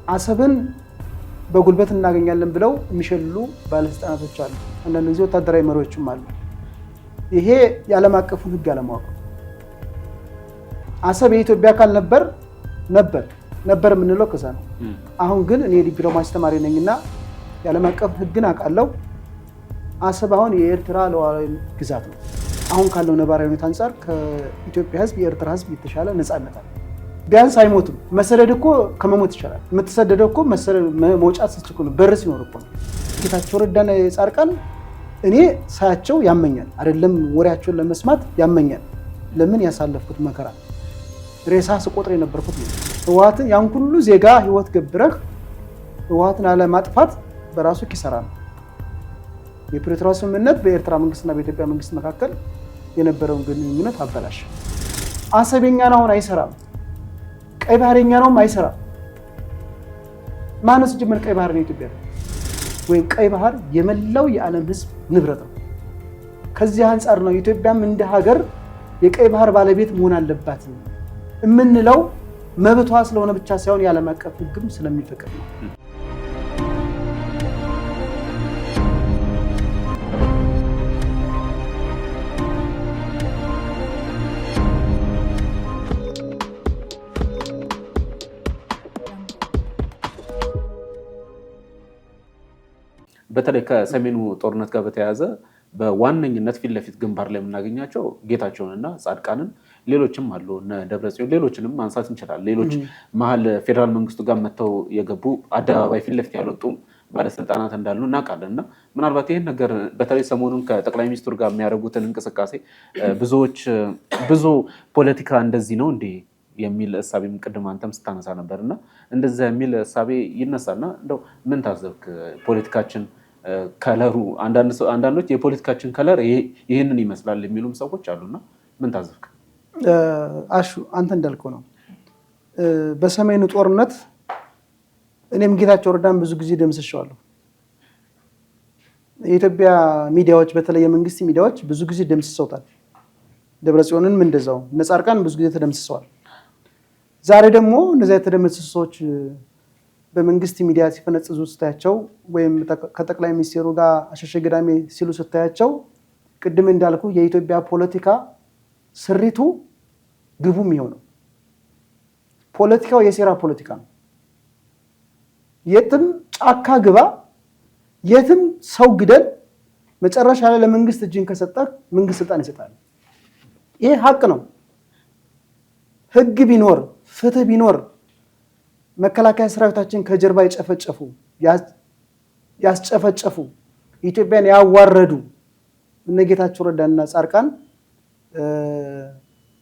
አሰብን በጉልበት እናገኛለን ብለው የሚሸልሉ ባለስልጣናቶች አሉ። አንዳንድ ጊዜ ወታደራዊ መሪዎችም አሉ። ይሄ የዓለም አቀፉን ህግ አለማወቅ። አሰብ የኢትዮጵያ አካል ነበር የምንለው ከዛ ነው። አሁን ግን እኔ ዲፕሎማሲ ተማሪ ነኝና የዓለም አቀፍ ህግን አውቃለሁ። አሰብ አሁን የኤርትራ ሉዓላዊ ግዛት ነው። አሁን ካለው ነባራዊ ሁኔታ አንፃር ከኢትዮጵያ ህዝብ የኤርትራ ህዝብ የተሻለ ነፃነት አለ። ቢያንስ አይሞትም። መሰደድ እኮ ከመሞት ይቻላል። የምትሰደደው እኮ መውጫት ስትችል በር ሲኖር እኮ ነው። ጌታቸው ረዳና ጻድቃን እኔ ሳያቸው ያመኛል። አይደለም ወሬያቸውን ለመስማት ያመኛል። ለምን ያሳለፍኩት መከራ ሬሳ ስቆጥር የነበርኩት ነው። ህወሓትን ያን ሁሉ ዜጋ ህይወት ገብረህ ህወሓትን አለማጥፋት በራሱ ኪሳራ ነው። የፕሪቶሪያ ስምምነት በኤርትራ መንግስትና በኢትዮጵያ መንግስት መካከል የነበረውን ግንኙነት አበላሽ። አሰብኛ ነው አይሰራም። ቀይ ባህርኛ ነው አይሰራም። ማነስ ጀመር ቀይ ባህር ነው ኢትዮጵያ ወይ ቀይ ባህር የመላው የዓለም ህዝብ ንብረት ነው። ከዚህ አንፃር ነው ኢትዮጵያም እንደ ሀገር የቀይ ባህር ባለቤት መሆን አለባት የምንለው መብቷ ስለሆነ ብቻ ሳይሆን የዓለም አቀፍ ህግም ስለሚፈቅድ ነው። በተለይ ከሰሜኑ ጦርነት ጋር በተያያዘ በዋነኝነት ፊት ለፊት ግንባር ላይ የምናገኛቸው ጌታቸውንና ጻድቃንን ሌሎችም አሉ እነ ደብረጽዮን ሌሎችንም ማንሳት እንችላለን። ሌሎች መሀል ፌደራል መንግስቱ ጋር መተው የገቡ አደባባይ ፊት ለፊት ያልወጡ ባለስልጣናት እንዳሉ እናውቃለን። እና ምናልባት ይህን ነገር በተለይ ሰሞኑን ከጠቅላይ ሚኒስትሩ ጋር የሚያደርጉትን እንቅስቃሴ ብዙ ፖለቲካ እንደዚህ ነው እንዴ የሚል እሳቤም ቅድም አንተም ስታነሳ ነበር እና እንደዛ የሚል እሳቤ ይነሳና እንደው ምን ታዘብክ? ፖለቲካችን ከለሩ አንዳንዶች የፖለቲካችን ከለር ይህንን ይመስላል የሚሉም ሰዎች አሉና ምን ታዘብክ? አሹ አንተ እንዳልከው ነው። በሰሜኑ ጦርነት እኔም ጌታቸው ረዳን ብዙ ጊዜ ደምስሼዋለሁ። የኢትዮጵያ ሚዲያዎች በተለይ የመንግስት ሚዲያዎች ብዙ ጊዜ ደምስሰውታል። ደብረጽዮንንም እንደዛው እነ ጻድቃን ብዙ ጊዜ ተደምስሰዋል። ዛሬ ደግሞ እነዚያ የተደመሰሱ ሰዎች በመንግስት ሚዲያ ሲፈነጽዙ ስታያቸው ወይም ከጠቅላይ ሚኒስትሩ ጋር አሸሸ ገዳሜ ሲሉ ስታያቸው ቅድም እንዳልኩ የኢትዮጵያ ፖለቲካ ስሪቱ ግቡም ይሆነው ፖለቲካው የሴራ ፖለቲካ ነው። የትም ጫካ ግባ፣ የትም ሰው ግደል፣ መጨረሻ ላይ ለመንግስት እጅን ከሰጠህ መንግስት ስልጣን ይሰጣል። ይሄ ሀቅ ነው። ህግ ቢኖር ፍትህ ቢኖር መከላከያ ሰራዊታችን ከጀርባ የጨፈጨፉ ያስጨፈጨፉ ኢትዮጵያን ያዋረዱ እነ ጌታቸው ረዳና ጻድቃን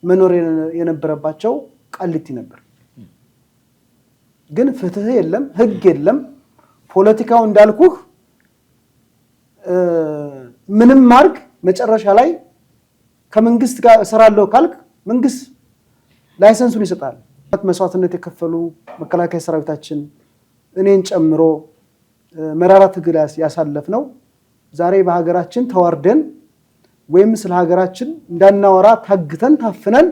መኖር የነበረባቸው ቃሊቲ ነበር። ግን ፍትህ የለም፣ ህግ የለም። ፖለቲካው እንዳልኩህ ምንም ማርክ መጨረሻ ላይ ከመንግስት ጋር እሰራለሁ ካልክ መንግስት ላይሰንሱን ይሰጣል። መስዋዕትነት የከፈሉ መከላከያ ሰራዊታችን እኔን ጨምሮ መራራ ትግል ያሳለፍ ነው። ዛሬ በሀገራችን ተዋርደን ወይም ስለ ሀገራችን እንዳናወራ ታግተን ታፍነን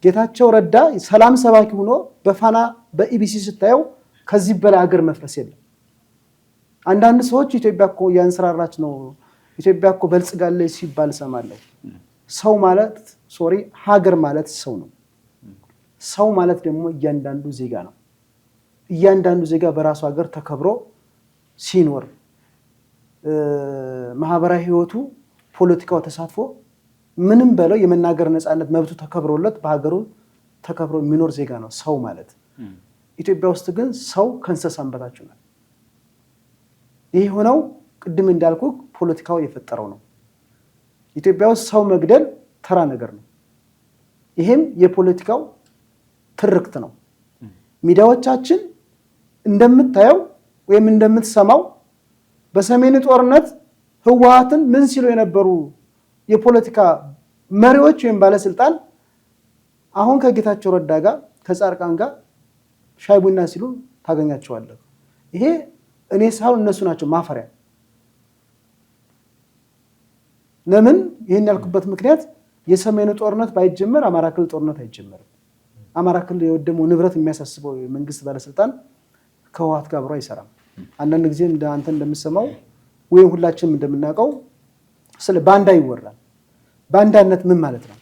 ጌታቸው ረዳ ሰላም ሰባኪ ሆኖ በፋና በኢቢሲ ስታየው ከዚህ በላይ ሀገር መፍረስ የለም። አንዳንድ ሰዎች ኢትዮጵያ እኮ ያንሰራራች ነው፣ ኢትዮጵያ እኮ በልጽጋለች ሲባል ሰማለሁ። ሰው ማለት ሀገር ማለት ሰው ነው። ሰው ማለት ደግሞ እያንዳንዱ ዜጋ ነው። እያንዳንዱ ዜጋ በራሱ ሀገር ተከብሮ ሲኖር ማህበራዊ ህይወቱ፣ ፖለቲካው ተሳትፎ ምንም በለው የመናገር ነፃነት መብቱ ተከብሮለት በሀገሩ ተከብሮ የሚኖር ዜጋ ነው ሰው ማለት። ኢትዮጵያ ውስጥ ግን ሰው ከእንስሳም በታች ነው። ይህ ሆነው ቅድም እንዳልኩ ፖለቲካው የፈጠረው ነው። ኢትዮጵያ ውስጥ ሰው መግደል ተራ ነገር ነው። ይሄም የፖለቲካው ትርክት ነው። ሚዲያዎቻችን እንደምታየው ወይም እንደምትሰማው በሰሜኑ ጦርነት ህወሓትን ምን ሲሉ የነበሩ የፖለቲካ መሪዎች ወይም ባለስልጣን አሁን ከጌታቸው ረዳ ጋር ከጻድቃን ጋር ሻይ ቡና ሲሉ ታገኛቸዋለህ። ይሄ እኔ ሳይሆን እነሱ ናቸው ማፈሪያ። ለምን ይሄን ያልኩበት ምክንያት የሰሜኑ ጦርነት ባይጀመር አማራ ክልል ጦርነት አይጀመርም። አማራ ክልል የወደመው ንብረት የሚያሳስበው የመንግስት ባለስልጣን ከህወሓት ጋር አብሮ አይሰራም። አንዳንድ ጊዜ አንተ እንደምሰማው ወይም ሁላችንም እንደምናውቀው ስለ ባንዳ ይወራል። ባንዳነት ምን ማለት ነው?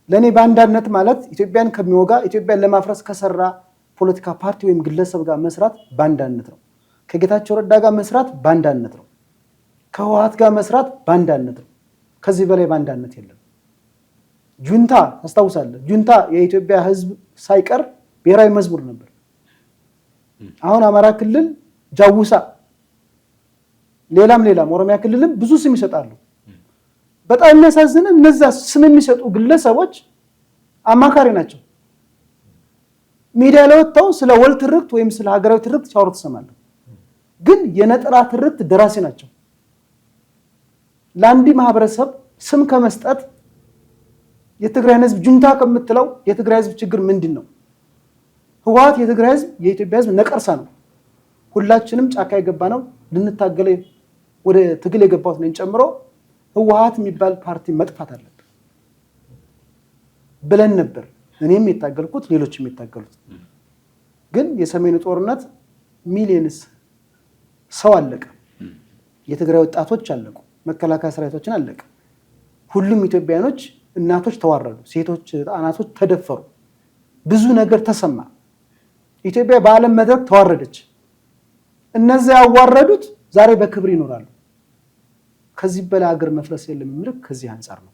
ለእኔ ባንዳነት ማለት ኢትዮጵያን ከሚወጋ ኢትዮጵያን ለማፍረስ ከሰራ ፖለቲካ ፓርቲ ወይም ግለሰብ ጋር መስራት ባንዳነት ነው። ከጌታቸው ረዳ ጋር መስራት ባንዳነት ነው። ከህወሓት ጋር መስራት ባንዳነት ነው። ከዚህ በላይ ባንዳነት የለም። ጁንታ ታስታውሳለህ? ጁንታ የኢትዮጵያ ህዝብ ሳይቀር ብሔራዊ መዝሙር ነበር። አሁን አማራ ክልል ጃውሳ፣ ሌላም ኦሮሚያ ክልልም ብዙ ስም ይሰጣሉ። በጣም የሚያሳዝነው እነዛ ስም የሚሰጡ ግለሰቦች አማካሪ ናቸው። ሚዲያ ላይ ወጥተው ስለ ወል ትርክት ወይም ስለ ሀገራዊ ትርክት ሲያወሩ ትሰማለህ። ግን የነጠላ ትርክት ደራሲ ናቸው። ለአንዲ ማህበረሰብ ስም ከመስጠት የትግራይ ህዝብ ጁንታ ከምትለው የትግራይ ህዝብ ችግር ምንድን ነው? ህወሓት የትግራይ ህዝብ የኢትዮጵያ ህዝብ ነቀርሳ ነው። ሁላችንም ጫካ የገባ ነው ልንታገለ ወደ ትግል የገባሁት ነኝ ጨምሮ ህወሓት የሚባል ፓርቲ መጥፋት አለበት ብለን ነበር። እኔም የታገልኩት ሌሎችም የታገሉት። ግን የሰሜኑ ጦርነት ሚሊየንስ ሰው አለቀ። የትግራይ ወጣቶች አለቁ። መከላከያ ሰራዊቶችን አለቀ። ሁሉም ኢትዮጵያኖች እናቶች ተዋረዱ፣ ሴቶች ህፃናቶች ተደፈሩ። ብዙ ነገር ተሰማ። ኢትዮጵያ በዓለም መድረክ ተዋረደች። እነዚያ ያዋረዱት ዛሬ በክብር ይኖራሉ። ከዚህ በላይ ሀገር መፍረስ የለም የሚል ከዚህ አንፃር ነው።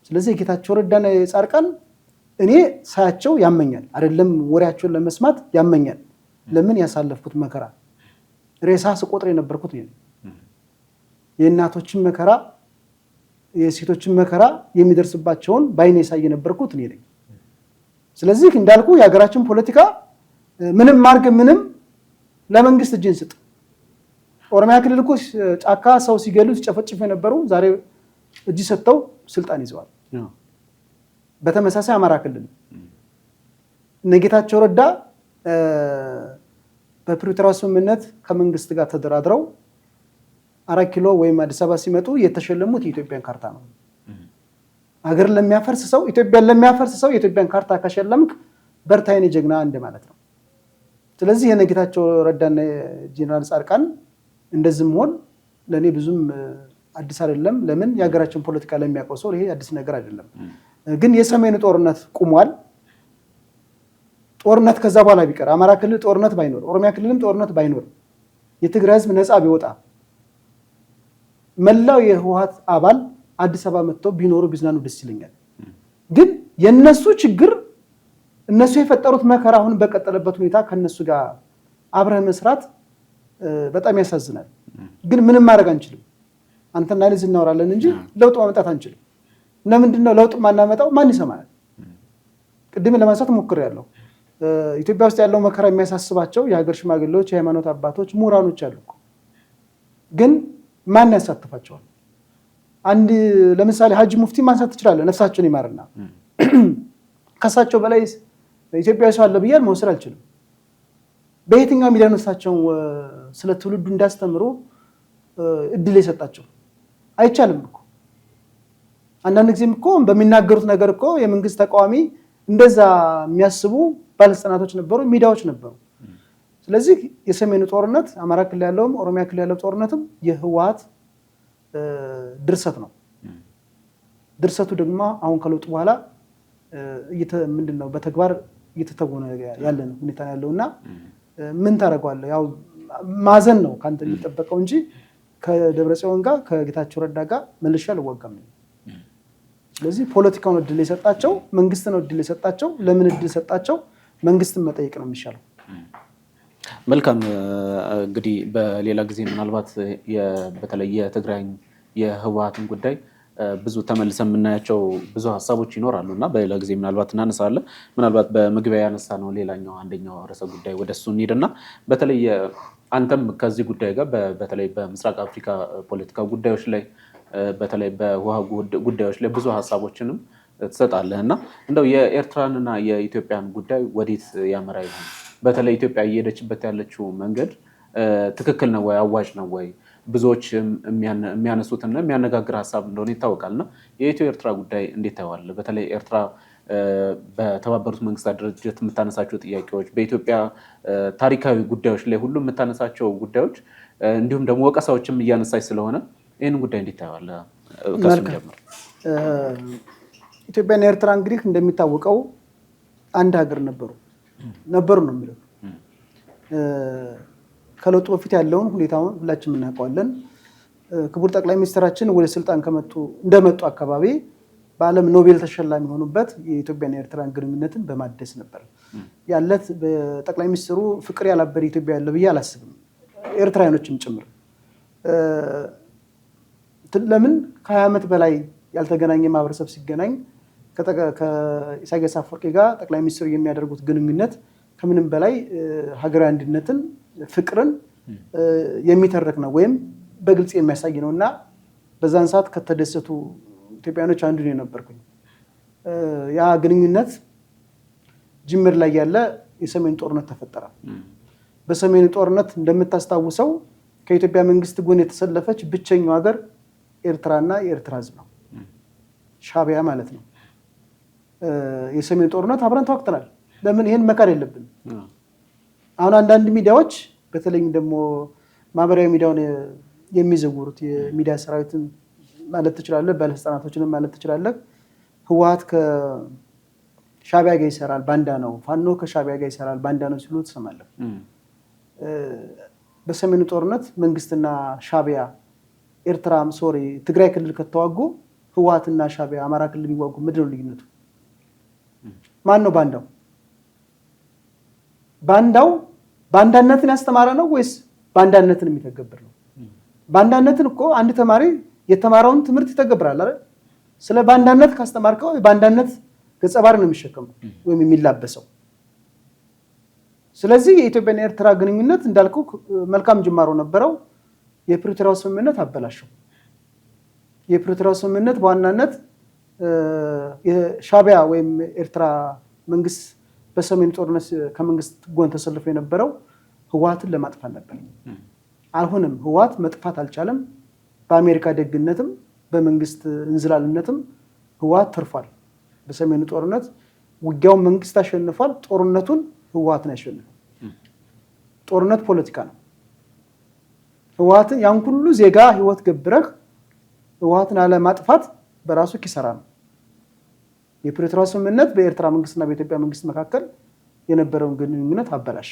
ስለዚህ ጌታቸው ረዳና የጻድቃን እኔ ሳያቸው ያመኛል። አይደለም ወሬያቸውን ለመስማት ያመኛል። ለምን ያሳለፍኩት መከራ ሬሳ ስቆጥር የነበርኩት ነው። የእናቶችን መከራ የሴቶችን መከራ የሚደርስባቸውን ባይኔ ሳይ የነበርኩት እኔ ነኝ። ስለዚህ እንዳልኩ የሀገራችን ፖለቲካ ምንም ማርግ ምንም ለመንግስት እጅን ስጥ። ኦሮሚያ ክልል እኮ ጫካ ሰው ሲገሉ ሲጨፈጭፉ የነበሩ ዛሬ እጅ ሰጥተው ስልጣን ይዘዋል። በተመሳሳይ አማራ ክልል እነ ጌታቸው ረዳ በፕሪቶሪያው ስምምነት ከመንግስት ጋር ተደራድረው 4 ኪሎ ወይም አዲስ አበባ ሲመጡ የተሸለሙት የኢትዮጵያን ካርታ ነው። ሀገር ለሚያፈርስ ሰው ኢትዮጵያን ለሚያፈርስ ሰው የኢትዮጵያን ካርታ ከሸለምክ በርታ የኔ ጀግና እንደማለት ነው። ስለዚህ የነ ጌታቸው ረዳና ጄኔራል ጻድቃን እንደዚህ መሆን ለኔ ብዙም አዲስ አይደለም። ለምን የሀገራችን ፖለቲካ ለሚያውቀው ሰው ይሄ አዲስ ነገር አይደለም። ግን የሰሜኑ ጦርነት ቁሟል። ጦርነት ከዛ በኋላ ቢቀር አማራ ክልል ጦርነት ባይኖር፣ ኦሮሚያ ክልልም ጦርነት ባይኖር፣ የትግራይ ህዝብ ነፃ ቢወጣ መላው የህወሓት አባል አዲስ አበባ መጥተው ቢኖሩ ቢዝናኑ ደስ ይለኛል። ግን የነሱ ችግር እነሱ የፈጠሩት መከራ አሁን በቀጠለበት ሁኔታ ከነሱ ጋር አብረህ መስራት በጣም ያሳዝናል። ግን ምንም ማድረግ አንችልም። አንተና ልጅ እናወራለን እንጂ ለውጥ ማምጣት አንችልም። እና ምንድነው ለውጥ ማናመጣው? ማን ይሰማናል? ቅድም ለማንሳት ሞክሬያለሁ። ኢትዮጵያ ውስጥ ያለው መከራ የሚያሳስባቸው የሀገር ሽማግሌዎች፣ የሃይማኖት አባቶች፣ ምሁራኖች አሉ። ግን ማን ያሳትፋቸዋል? አንድ ለምሳሌ ሀጂ ሙፍቲ ማንሳት ትችላለህ፣ ነፍሳቸውን ይማርና ከሳቸው በላይ ኢትዮጵያዊ ሰው አለ ብዬ መውሰድ አልችልም። በየትኛው ሚዲያ ነፍሳቸው ስለ ትውልዱ እንዳስተምሩ እድል የሰጣቸው አይቻልም እኮ። አንዳንድ ጊዜም እኮ በሚናገሩት ነገር እኮ የመንግስት ተቃዋሚ እንደዛ የሚያስቡ ባለስልጣናቶች ነበሩ፣ ሚዲያዎች ነበሩ። ስለዚህ የሰሜኑ ጦርነት አማራ ክልል ያለውም ኦሮሚያ ክልል ያለው ጦርነትም የህወሓት ድርሰት ነው። ድርሰቱ ደግሞ አሁን ከለውጥ በኋላ ምንድነው በተግባር እየተተወነ ያለ ነው ሁኔታ ያለውና ምን ታደርገዋለህ? ያው ማዘን ነው ካንተ የሚጠበቀው እንጂ ከደብረጽዮን ጋር ከጌታቸው ረዳ ጋር መልሼ አልዋጋም ነው። ስለዚህ ፖለቲካውን እድል የሰጣቸው መንግስት ነው እድል የሰጣቸው። ለምን እድል ሰጣቸው? መንግስትን መጠየቅ ነው የሚሻለው። መልካም እንግዲህ በሌላ ጊዜ ምናልባት በተለይ የትግራይ የህወሓትን ጉዳይ ብዙ ተመልሰን የምናያቸው ብዙ ሀሳቦች ይኖራሉ እና በሌላ ጊዜ ምናልባት እናነሳለን። ምናልባት በመግቢያ ያነሳ ነው ሌላኛው አንደኛው ርዕሰ ጉዳይ ወደ እሱ እንሂድና በተለይ አንተም ከዚህ ጉዳይ ጋር በተለይ በምስራቅ አፍሪካ ፖለቲካ ጉዳዮች ላይ በተለይ በውሃ ጉዳዮች ላይ ብዙ ሀሳቦችንም ትሰጣለህ እና እንደው የኤርትራንና የኢትዮጵያን ጉዳይ ወዴት ያመራ ይሆን? በተለይ ኢትዮጵያ እየሄደችበት ያለችው መንገድ ትክክል ነው ወይ? አዋጭ ነው ወይ? ብዙዎች የሚያነሱትና የሚያነጋግር ሀሳብ እንደሆነ ይታወቃልና የኢትዮ ኤርትራ ጉዳይ እንዴት ታየዋለህ? በተለይ ኤርትራ በተባበሩት መንግስታት ድርጅት የምታነሳቸው ጥያቄዎች በኢትዮጵያ ታሪካዊ ጉዳዮች ላይ ሁሉ የምታነሳቸው ጉዳዮች እንዲሁም ደግሞ ወቀሳዎችም እያነሳች ስለሆነ ይህን ጉዳይ እንዴት ታየዋለህ? ከሱም ጀምር። ኢትዮጵያና ኤርትራ እንግዲህ እንደሚታወቀው አንድ ሀገር ነበሩ ነው የሚለው። ከለውጡ በፊት ያለውን ሁኔታውን ሁላችንም እናውቀዋለን። ክቡር ጠቅላይ ሚኒስትራችን ወደ ስልጣን እንደመጡ አካባቢ በዓለም ኖቤል ተሸላሚ የሆኑበት የኢትዮጵያና ኤርትራን ግንኙነትን በማደስ ነበር ያለት። በጠቅላይ ሚኒስትሩ ፍቅር ያላበረ ኢትዮጵያ ያለ ብዬ አላስብም፣ ኤርትራውያኖችም ጭምር። ለምን ከ20 ዓመት በላይ ያልተገናኘ ማህበረሰብ ሲገናኝ ከኢሳያስ አፈወርቂ ጋር ጠቅላይ ሚኒስትሩ የሚያደርጉት ግንኙነት ከምንም በላይ ሀገራዊ አንድነትን፣ ፍቅርን የሚተርክ ነው ወይም በግልጽ የሚያሳይ ነው እና በዛን ሰዓት ከተደሰቱ ኢትዮጵያኖች አንዱ ነው የነበርኩኝ። ያ ግንኙነት ጅምር ላይ ያለ የሰሜን ጦርነት ተፈጠረ። በሰሜን ጦርነት እንደምታስታውሰው ከኢትዮጵያ መንግስት ጎን የተሰለፈች ብቸኛው ሀገር ኤርትራና የኤርትራ ህዝብ ነው፣ ሻዕቢያ ማለት ነው። የሰሜን ጦርነት አብረን ተዋግተናል። ለምን ይሄን መካድ የለብን። አሁን አንዳንድ ሚዲያዎች በተለይም ደግሞ ማህበራዊ ሚዲያውን የሚዘውሩት የሚዲያ ሰራዊትን ማለት ትችላለህ፣ ባለስልጣናቶችንም ማለት ትችላለህ፣ ህወሓት ከሻዕቢያ ጋር ይሰራል ባንዳ ነው፣ ፋኖ ከሻዕቢያ ጋር ይሰራል ባንዳ ነው ሲሉ ትሰማለህ። በሰሜኑ ጦርነት መንግስትና ሻዕቢያ ኤርትራም ትግራይ ክልል ከተዋጉ ህወሓትና ሻዕቢያ አማራ ክልል የሚዋጉ ምንድን ነው ልዩነቱ? ማን ነው ባንዳው? ባንዳው ባንዳነትን ያስተማረ ነው ወይስ ባንዳነትን የሚተገብር ነው? ባንዳነትን እኮ አንድ ተማሪ የተማረውን ትምህርት ይተገብራል አይደል? ስለ ባንዳነት ካስተማርከው የባንዳነት ገጸ ባህሪ ነው የሚሸከመው ወይም የሚላበሰው። ስለዚህ የኢትዮጵያና ኤርትራ ግንኙነት እንዳልኩ መልካም ጅማሮ ነበረው። የፕሪቶሪያው ስምምነት አበላሸው። የፕሪቶሪያው ስምምነት በዋናነት የሻዕቢያ ወይም ኤርትራ መንግስት በሰሜን ጦርነት ከመንግስት ጎን ተሰልፎ የነበረው ህወሓትን ለማጥፋት ነበር። አልሆነም። ህወሓት መጥፋት አልቻለም። በአሜሪካ ደግነትም በመንግስት እንዝላልነትም ህወሓት ተርፏል። በሰሜኑ ጦርነት ውጊያውን መንግስት አሸንፏል። ጦርነቱን ህወሓትን ያሸንፋል። ጦርነት ፖለቲካ ነው። ህወሓትን ያን ሁሉ ዜጋ ህይወት ገብረህ ህወሓትን አለማጥፋት በራሱ ኪሳራ ነው። የፕሪቶሪያው ስምምነት በኤርትራ መንግስትና በኢትዮጵያ መንግስት መካከል የነበረውን ግንኙነት አበላሽ።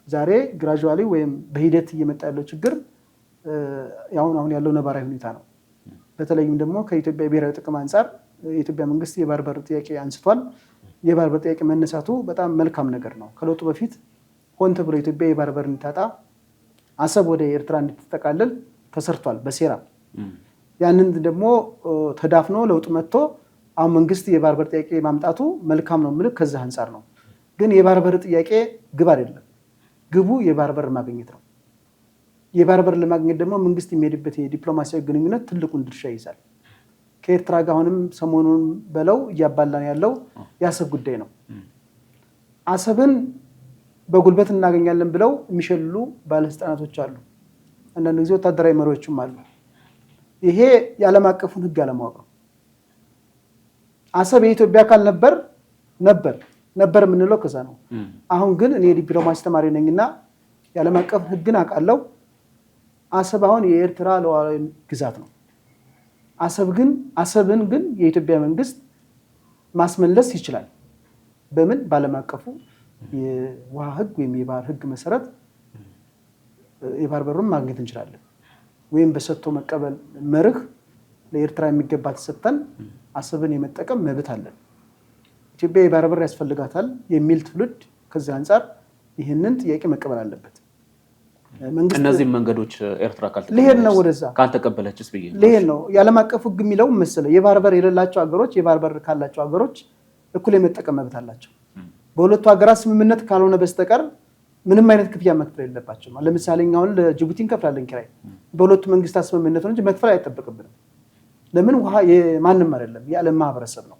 ዛሬ ግራጁዋሊ ወይም በሂደት እየመጣ ያለው ችግር አሁን ያለው ነባራዊ ሁኔታ ነው። በተለይም ደግሞ ከኢትዮጵያ ብሔራዊ ጥቅም አንጻር የኢትዮጵያ መንግስት የባህር በር ጥያቄ አንስቷል። የባህር በር ጥያቄ መነሳቱ በጣም መልካም ነገር ነው። ከለውጡ በፊት ሆን ተብሎ ኢትዮጵያ የባህር በር እንድታጣ፣ አሰብ ወደ ኤርትራ እንድትጠቃለል ተሰርቷል በሴራ። ያንን ደግሞ ተዳፍኖ ለውጥ መጥቶ አሁን መንግስት የባህር በር ጥያቄ ማምጣቱ መልካም ነው ምልክ ከዛ አንጻር ነው። ግን የባህር በር ጥያቄ ግብ አይደለም። ግቡ የባህር በር ማግኘት ነው። የባህር በር ለማግኘት ደግሞ መንግስት የሚሄድበት የዲፕሎማሲያዊ ግንኙነት ትልቁን ድርሻ ይይዛል። ከኤርትራ ጋር አሁንም ሰሞኑን በለው እያባላን ያለው የአሰብ ጉዳይ ነው። አሰብን በጉልበት እናገኛለን ብለው የሚሸልሉ ባለስልጣናቶች አሉ። አንዳንድ ጊዜ ወታደራዊ መሪዎችም አሉ። ይሄ የዓለም አቀፉን ህግ አለማወቅ ነው። አሰብ የኢትዮጵያ አካል ነበር የምንለው ከዛ ነው። አሁን ግን እኔ ዲፕሎማሲ ተማሪ ነኝና የዓለም አቀፍ ህግን አውቃለሁ። አሰብ አሁን የኤርትራ ሉዓላዊ ግዛት ነው። አሰብን ግን የኢትዮጵያ መንግስት ማስመለስ ይችላል። በምን? ባለም አቀፉ የውሃ ህግ ወይም የባህር ህግ መሰረት የባህር በሩን ማግኘት እንችላለን። ወይም በሰጥቶ መቀበል መርህ ለኤርትራ የሚገባ ተሰጥተን አሰብን የመጠቀም መብት አለን። ኢትዮጵያ የባህር በር ያስፈልጋታል የሚል ትውልድ ከዚህ አንጻር ይህንን ጥያቄ መቀበል አለበት። እነዚህ መንገዶች ኤርትራ ካልተቀበለችስ ብዬ ልሄድ ነው። የዓለም አቀፍ ህግ የሚለው መሰለህ የባህር በር የሌላቸው ሀገሮች የባህር በር ካላቸው ሀገሮች እኩል የመጠቀም መብት አላቸው። በሁለቱ ሀገራት ስምምነት ካልሆነ በስተቀር ምንም አይነት ክፍያ መክፈል የለባቸውም። ለምሳሌ አሁን ለጅቡቲ እንከፍላለን ኪራይ፣ በሁለቱ መንግስታት ስምምነት ነው እንጂ መክፈል አይጠበቅብንም። ለምን? ውሃ የማንም አይደለም፣ የዓለም ማህበረሰብ ነው።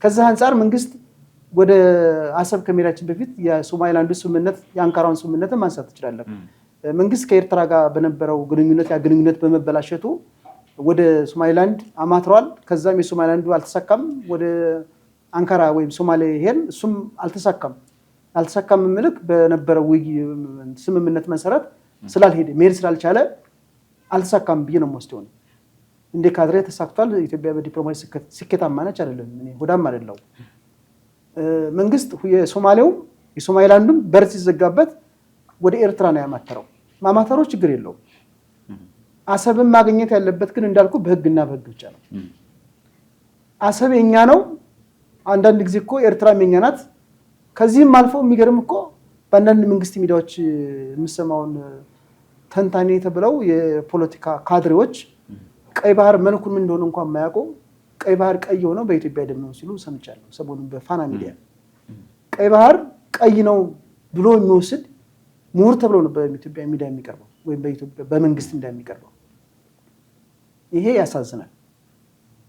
ከዛ አንጻር መንግስት ወደ አሰብ ከመሄዳችን በፊት የሶማሊላንዱ ስምምነት የአንካራውን ስምምነትን ማንሳት ትችላለህ። መንግስት ከኤርትራ ጋር በነበረው ግንኙነት ያ ግንኙነት በመበላሸቱ ወደ ሶማሊላንድ አማትሯል። ከዛም የሶማሊላንዱ አልተሳካም። ወደ አንካራ ወይም ሶማሌ ሄን እሱም አልተሳካም ምልክ በነበረው ስምምነት መሰረት ስላልሄደ መሄድ ስላልቻለ አልተሳካም ብዬ ነው የምወስደው። እንደ ካድሬ ተሳክቷል። ኢትዮጵያ በዲፕሎማሲ ስኬታማ ነች አይደለም። እኔ ሆዳም አይደለው። መንግስት የሶማሊላንዱም በር ሲዘጋበት ወደ ኤርትራ ነው ያማተረው። ማማተሩ ችግር የለውም። አሰብን ማግኘት ያለበት ግን እንዳልኩ በህግና በህግ ብቻ ነው። አሰብ የኛ ነው። አንዳንድ ጊዜ እኮ ኤርትራም የኛ ናት። ከዚህም አልፎ የሚገርም እኮ በአንዳንድ መንግስት ሚዲያዎች የምሰማውን ተንታኔ ተብለው የፖለቲካ ካድሬዎች ቀይ ባህር መልኩን ምን እንደሆነ እንኳን የማያውቁ ቀይ ባህር ቀይ ሆነው በኢትዮጵያ ደም ነው ሲሉ ሰምቻለሁ። ሰሞኑን በፋና ሚዲያ ቀይ ባህር ቀይ ነው ብሎ የሚወስድ ምሁር ተብሎ ነው በኢትዮጵያ ሚዲያ የሚቀርበው ወይም በኢትዮጵያ በመንግስት ሚዲያ የሚቀርበው። ይሄ ያሳዝናል።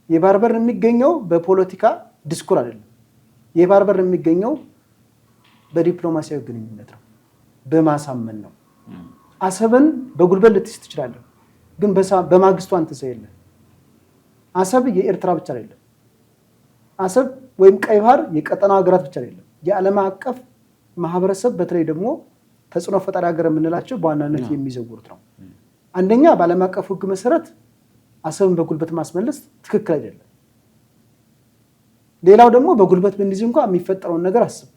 የባህር በር የሚገኘው በፖለቲካ ዲስኩር አይደለም። የባህር በር የሚገኘው በዲፕሎማሲያዊ ግንኙነት ነው፣ በማሳመን ነው። አሰብን በጉልበት ልትይዝ ትችላለህ፣ ግን በማግስቱ አንተ የለህ። አሰብ የኤርትራ ብቻ አይደለም። አሰብ ወይም ቀይ ባህር የቀጠናው ሀገራት ብቻ አይደለም። የዓለም አቀፍ ማህበረሰብ በተለይ ደግሞ ተጽዕኖ ፈጣሪ ሀገር የምንላቸው በዋናነት የሚዘውሩት ነው። አንደኛ በዓለም አቀፍ ህግ መሰረት አሰብን በጉልበት ማስመለስ ትክክል አይደለም። ሌላው ደግሞ በጉልበት ብንይዝ እንኳን የሚፈጠረውን ነገር አስብ።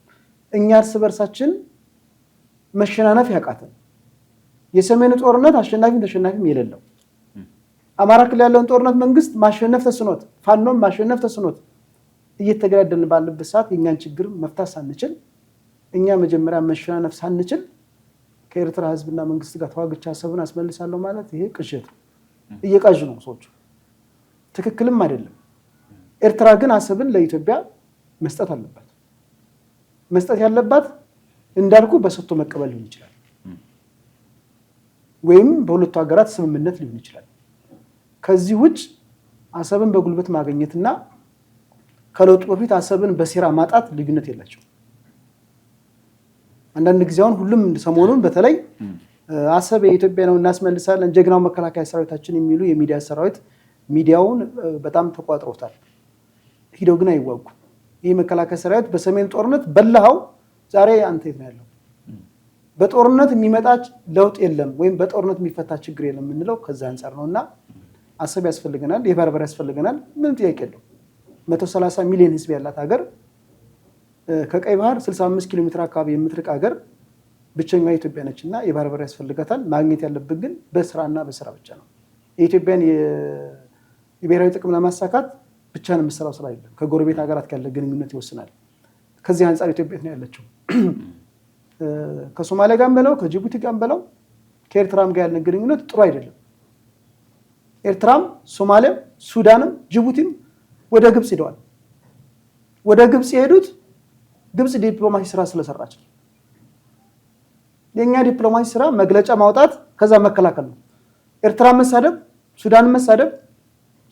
እኛ እርስ በርሳችን መሸናነፍ ያቃተን፣ የሰሜኑ ጦርነት አሸናፊም ተሸናፊም የሌለው፣ አማራ ክልል ያለውን ጦርነት መንግስት ማሸነፍ ተስኖት ፋኖም ማሸነፍ ተስኖት እየተገዳደልን ባለበት ሰዓት የእኛን ችግር መፍታት ሳንችል እኛ መጀመሪያ መሸናነፍ ሳንችል ከኤርትራ ህዝብና መንግስት ጋር ተዋግቼ አሰብን አስመልሳለሁ ማለት ይሄ ቅዠት ነው። እየቃዡ ነው ሰዎች። ትክክልም አይደለም። ኤርትራ ግን አሰብን ለኢትዮጵያ መስጠት አለባት። መስጠት ያለባት እንዳልኩ በሰጥቶ መቀበል ሊሆን ይችላል፣ ወይም በሁለቱ ሀገራት ስምምነት ሊሆን ይችላል። ከዚህ ውጭ አሰብን በጉልበት ማግኘትና ከለውጡ በፊት አሰብን በሴራ ማጣት ልዩነት የላቸው። አንዳንድ ጊዜ አሁን ሁሉም ሰሞኑን በተለይ አሰብ የኢትዮጵያ ነው እናስመልሳለን ጀግናው መከላከያ ሰራዊታችን የሚሉ የሚዲያ ሰራዊት ሚዲያውን በጣም ተቋጥሮታል። ሂደው ግን አይዋጉ። ይህ መከላከያ ሰራዊት በሰሜን ጦርነት በላው። ዛሬ አንተ የት ነው ያለው? በጦርነት የሚመጣ ለውጥ የለም ወይም በጦርነት የሚፈታ ችግር የለም የምንለው ከዛ አንፃር ነውና አሰብ ያስፈልገናል፣ የባህር በር ያስፈልገናል። ምን ጥያቄ የለው። 130 ሚሊዮን ህዝብ ያላት ሀገር ከቀይ ባህር 65 ኪሎ ሜትር አካባቢ የምትርቅ ሀገር ብቸኛዋ ኢትዮጵያ ነችና የባህር በር ያስፈልጋታል። ማግኘት ያለብን ግን በስራና በስራ ብቻ ነው። የኢትዮጵያን የብሔራዊ ጥቅም ለማሳካት ብቻ ነው የምትሰራው ስራ አይደለም። ከጎረቤት ሀገራት ያለ ግንኙነት ይወስናል። ከዚህ አንፃር ኢትዮጵያ ነው ያለችው። ከሶማሊያ ጋር በለው ከጅቡቲ ጋር በለው ከኤርትራም ጋር ያለ ግንኙነት ጥሩ አይደለም። ኤርትራም ሶማሊያም ሱዳንም ጅቡቲም ወደ ግብጽ ሄደዋል። ወደ ግብጽ የሄዱት ግብጽ ዲፕሎማሲ ስራ ስለሰራች ነው። የኛ ዲፕሎማሲ ስራ መግለጫ ማውጣት ከዛ መከላከል ነው። ኤርትራ መሳደብ፣ ሱዳን መሳደብ፣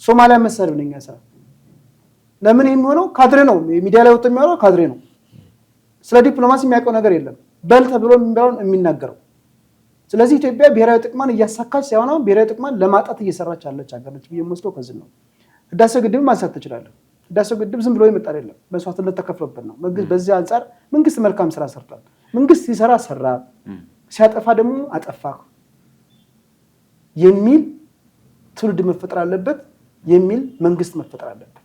ሶማሊያ መሳደብ ነው የኛ ስራ። ለምን የሚሆነው ካድሬ ነው። ሚዲያ ላይ ወጥቶ የሚያወራው ካድሬ ነው። ስለ ዲፕሎማሲ የሚያውቀው ነገር የለም። በል ተብሎ የሚናገረው። ስለዚህ ኢትዮጵያ ብሔራዊ ጥቅሟን እያሳካች ሳይሆን ብሔራዊ ጥቅሟን ለማጣት እየሰራች ያለች ሀገር ነች ብዬ የምወስደው ከዚህ ነው። ህዳሴ ግድብ ማንሳት ትችላለህ። ህዳሴ ግድብ ዝም ብሎ የመጣ አይደለም፣ መስዋዕትነት ተከፍሎበት ነው። በዚህ አንፃር መንግስት መልካም ስራ ሰርቷል። መንግስት ሲሰራ ሰራ፣ ሲያጠፋ ደግሞ አጠፋ የሚል ትውልድ መፈጠር አለበት፣ የሚል መንግስት መፈጠር አለበት።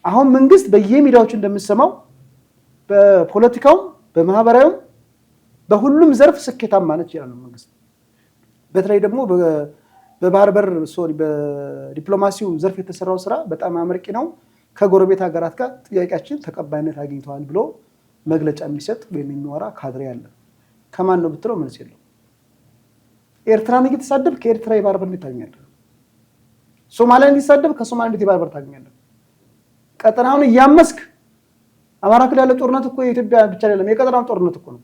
አሁን መንግስት በየሚዲያዎቹ እንደምንሰማው በፖለቲካውም በማህበራዊም በሁሉም ዘርፍ ስኬታማ ነች ይላል መንግስት። በተለይ ደግሞ በባህር በር በዲፕሎማሲው ዘርፍ የተሰራው ስራ በጣም አመርቂ ነው። ከጎረቤት ሀገራት ጋር ጥያቄያችን ተቀባይነት አግኝተዋል ብሎ መግለጫ የሚሰጥ ወይም የሚወራ ካድሬ አለ። ከማን ነው ብትለው መልስ የለው። ኤርትራን እየተሳደብ ከኤርትራ የባህር በር ታገኛለህ። ሶማሊያን እየተሳደብ ከሶማሊያ የባህር በር ታገኛለህ። ቀጠናውን እያመስክ አማራ ክልል ያለ ጦርነት እኮ የኢትዮጵያ ብቻ አይደለም፣ የቀጠናው ጦርነት እኮ ነው።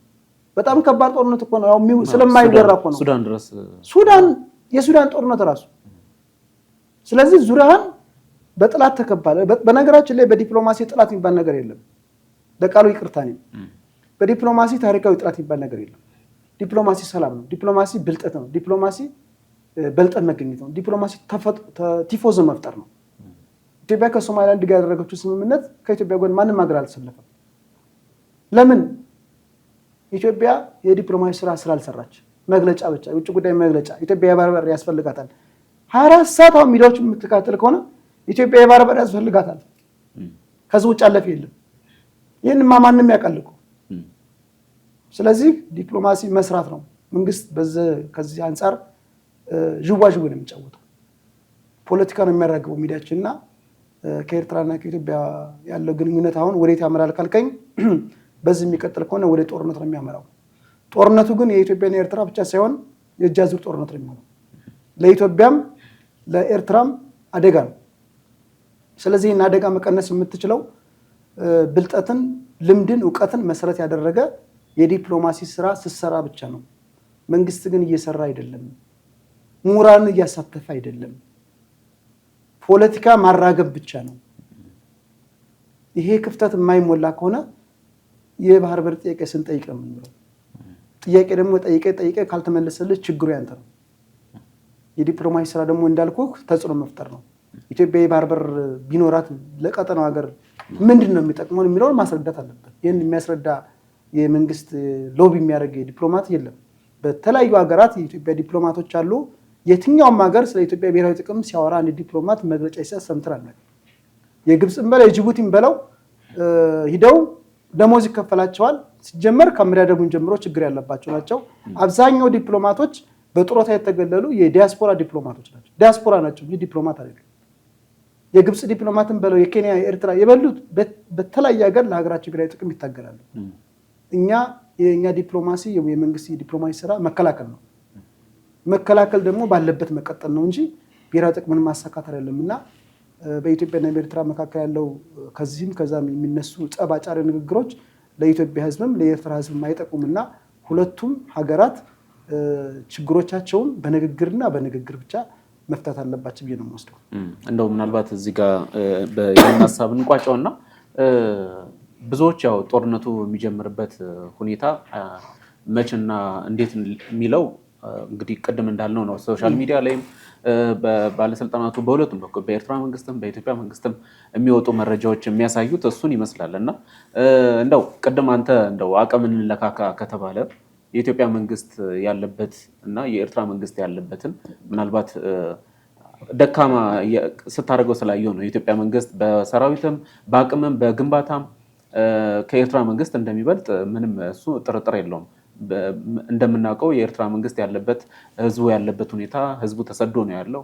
በጣም ከባድ ጦርነት እኮ ነው። ያው ስለማይወራ እኮ ነው ሱዳን ድረስ የሱዳን ጦርነት ራሱ። ስለዚህ ዙሪያህን በጥላት ተከባለ። በነገራችን ላይ በዲፕሎማሲ ጥላት የሚባል ነገር የለም። ለቃሉ ይቅርታ ነኝ። በዲፕሎማሲ ታሪካዊ ጥላት የሚባል ነገር የለም። ዲፕሎማሲ ሰላም ነው። ዲፕሎማሲ ብልጠት ነው። ዲፕሎማሲ በልጠን መገኘት ነው። ዲፕሎማሲ ቲፎዞ መፍጠር ነው። ኢትዮጵያ ከሶማሊላንድ ጋር ያደረገችው ስምምነት ከኢትዮጵያ ጎን ማንም ሀገር አልተሰለፈም። ለምን? ኢትዮጵያ የዲፕሎማሲ ስራ ስላልሰራች መግለጫ ብቻ የውጭ ጉዳይ መግለጫ ኢትዮጵያ የባህር በር ያስፈልጋታል 24 ሰዓት አሁን ሚዲያዎች የምትከታተል ከሆነ ኢትዮጵያ የባህር በር ያስፈልጋታል ከዚህ ውጭ አለፍ የለም። ይሄንማ ማንም ያውቃል እኮ። ስለዚህ ዲፕሎማሲ መስራት ነው። መንግስት ከዚህ አንፃር ዥዋዥው ነው የሚጫወተው። ፖለቲካ ነው የሚያራግበው ሚዲያችንና ከኤርትራና ከኢትዮጵያ ያለው ግንኙነት አሁን ወዴት ያመራል ካልከኝ በዚህ የሚቀጥል ከሆነ ወደ ጦርነት ነው የሚያመራው። ጦርነቱ ግን የኢትዮጵያና የኤርትራ ብቻ ሳይሆን የእጅ አዙር ጦርነት ነው የሚሆነው። ለኢትዮጵያም ለኤርትራም አደጋ ነው። ስለዚህ እና አደጋ መቀነስ የምትችለው ብልጠትን፣ ልምድን፣ ዕውቀትን መሰረት ያደረገ የዲፕሎማሲ ስራ ስትሰራ ብቻ ነው። መንግስት ግን እየሰራ አይደለም። ምሁራን እያሳተፈ አይደለም። ፖለቲካ ማራገብ ብቻ ነው። ይሄ ክፍተት የማይሞላ ከሆነ የባህር በር ጥያቄ ስንጠይቅ ነው የምንለው። ጥያቄ ደግሞ ጠይቀ ካልተመለሰልህ ችግሩ ያንተ ነው። የዲፕሎማሲ ስራ ደግሞ እንዳልኩህ ተጽዕኖ መፍጠር ነው። ኢትዮጵያ የባህር በር ቢኖራት ለቀጠናው ሀገር ምንድን ነው የሚጠቅመው የሚለውን ማስረዳት አለበት። ይህን የሚያስረዳ የመንግስት ሎቢ የሚያደርግ ዲፕሎማት የለም። በተለያዩ ሀገራት የኢትዮጵያ ዲፕሎማቶች አሉ። የትኛውም ሀገር ስለ ኢትዮጵያ ብሔራዊ ጥቅም ሲያወራ አንድ ዲፕሎማት መግለጫ ሲሰጥ ሰምተናል። የግብፅን በለው የጅቡቲን በለው ሂደው ደሞዝ ይከፈላቸዋል። ሲጀመር ከአመዳደቡን ጀምሮ ችግር ያለባቸው ናቸው። አብዛኛው ዲፕሎማቶች በጡረታ የተገለሉ የዲያስፖራ ዲፕሎማቶች ናቸው። ዲያስፖራ ናቸው እንጂ ዲፕሎማት አይደሉም። የግብፅ ዲፕሎማትን በለው የኬንያ፣ የኤርትራ የበሉት በተለያየ ሀገር ለሀገራቸው ብሔራዊ ጥቅም ይታገላሉ። የእኛ ዲፕሎማሲ የመንግስት የዲፕሎማሲ ስራ መከላከል ነው። መከላከል ደግሞ ባለበት መቀጠል ነው እንጂ ብሔራዊ ጥቅምን ማሳካት አይደለም። እና በኢትዮጵያና በኤርትራ መካከል ያለው ከዚህም ከዛም የሚነሱ ጸባጫሪ ንግግሮች ለኢትዮጵያ ሕዝብም ለኤርትራ ሕዝብም አይጠቁምና ሁለቱም ሀገራት ችግሮቻቸውን በንግግር ብቻ መፍታት አለባቸው ብዬ ነው የምወስደው። እንደው ምናልባት እዚህ ጋር በይህን ሀሳብ እንቋጨውና ብዙዎች ያው ጦርነቱ የሚጀምርበት ሁኔታ መቼና እንዴት የሚለው እንግዲህ ቅድም እንዳልነው ነው። ሶሻል ሚዲያ ላይም ባለስልጣናቱ በሁለቱም በኩል በኤርትራ መንግስትም በኢትዮጵያ መንግስትም የሚወጡ መረጃዎች የሚያሳዩት እሱን ይመስላል። እና እንደው ቅድም አንተ እንደው አቅም እንለካካ ከተባለ የኢትዮጵያ መንግስት ያለበት እና የኤርትራ መንግስት ያለበትን ምናልባት ደካማ ስታደርገው ስላየው ነው። የኢትዮጵያ መንግስት በሰራዊትም በአቅምም በግንባታም ከኤርትራ መንግስት እንደሚበልጥ ምንም እሱ ጥርጥር የለውም። እንደምናውቀው የኤርትራ መንግስት ያለበት ህዝቡ ያለበት ሁኔታ ህዝቡ ተሰዶ ነው ያለው።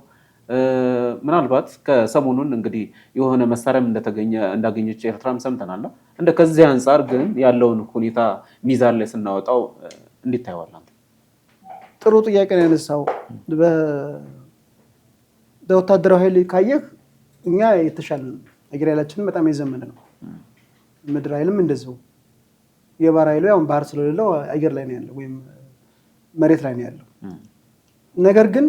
ምናልባት ከሰሞኑን እንግዲህ የሆነ መሳሪያም እንዳገኘች ኤርትራም ሰምተናል። እንደ ከዚህ አንጻር ግን ያለውን ሁኔታ ሚዛን ላይ ስናወጣው እንዴት ታየዋለህ? ጥሩ ጥያቄ ነው ያነሳው። በወታደራዊ ኃይል ካየህ እኛ የተሻለ አየር ኃይላችንን በጣም የዘመነ ነው። ምድር ኃይልም እንደዚሁ። የባህር ኃይሉ ያው ባህር ስለሌለው አየር ላይ ነው ያለው ወይም መሬት ላይ ነው ያለው። ነገር ግን